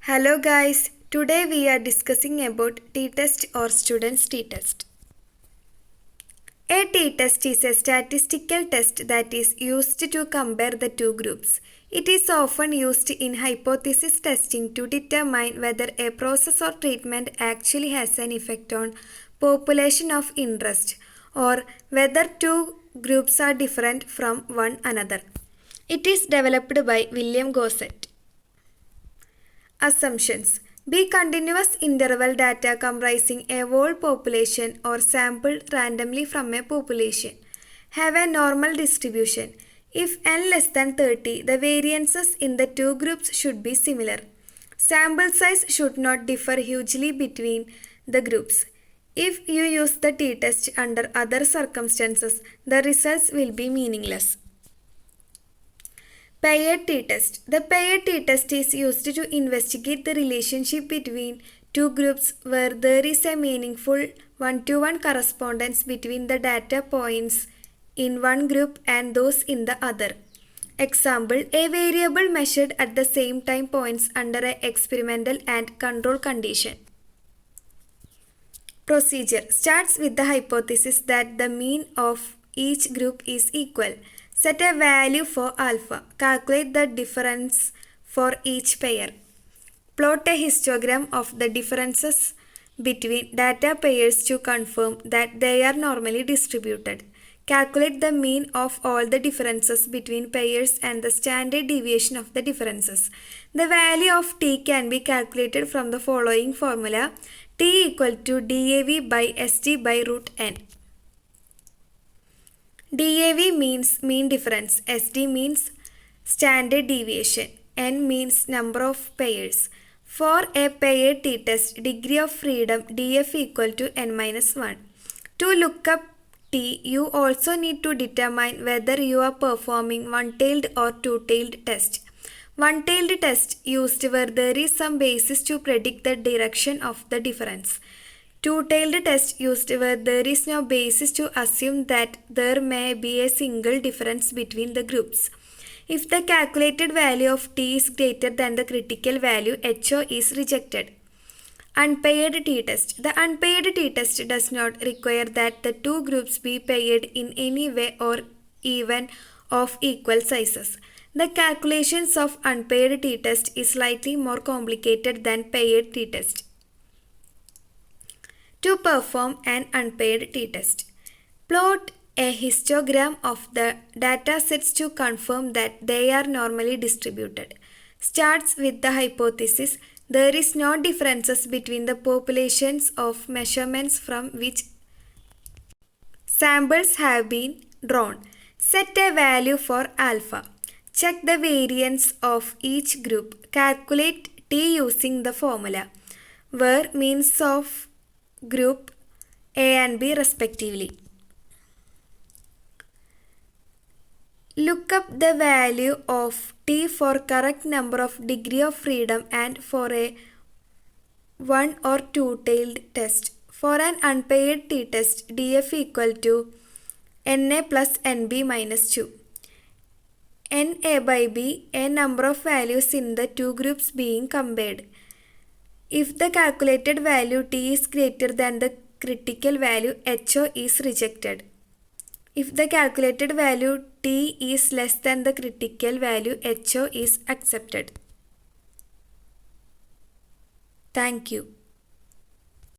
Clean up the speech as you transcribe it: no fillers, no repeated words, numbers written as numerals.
Hello guys, today we are discussing about t-test or students t-test. A t-test is a statistical test that is used to compare the two groups. It is often used in hypothesis testing to determine whether a process or treatment actually has an effect on population of interest or whether two groups are different from one another. It is developed by William Gossett. Assumptions. Be continuous interval data comprising a whole population or sampled randomly from a population. Have a normal distribution. If n less than 30, the variances in the two groups should be similar. Sample size should not differ hugely between the groups. If you use the t-test under other circumstances, the results will be meaningless. Paired t-test. The paired t-test is used to investigate the relationship between two groups where there is a meaningful one-to-one correspondence between the data points in one group and those in the other. Example, a variable measured at the same time points under an experimental and control condition. Procedure starts with the hypothesis that the mean of each group is equal. Set a value for alpha. Calculate the difference for each pair. Plot a histogram of the differences between data pairs to confirm that they are normally distributed. Calculate the mean of all the differences between pairs and the standard deviation of the differences. The value of t can be calculated from the following formula: t equal to DAV by ST by root n. DAV means mean difference, SD means standard deviation, N means number of pairs. For a paired t-test, degree of freedom DF equal to n minus 1. To look up t, you also need to determine whether you are performing one-tailed or two-tailed test. One-tailed test used where there is some basis to predict the direction of the difference. Two-tailed test used where there is no basis to assume that there may be a single difference between the groups. If the calculated value of t is greater than the critical value, HO is rejected. Unpaired t-test. The unpaired t-test does not require that the two groups be paired in any way or even of equal sizes. The calculations of unpaired t-test is slightly more complicated than paired t-test. To perform an unpaired t-test, plot a histogram of the data sets to confirm that they are normally distributed. Starts with the hypothesis there is no differences between the populations of measurements from which samples have been drawn. Set a value for alpha. Check the variance of each group. Calculate t using the formula, where means of group A and B respectively. Look up the value of t for correct number of degree of freedom and for a one or two-tailed test. For an unpaired t-test, DF equal to NA plus NB minus 2. NA by B, a number of values in the two groups being compared. If the calculated value t is greater than the critical value, HO is rejected. If the calculated value t is less than the critical value, HO is accepted. Thank you.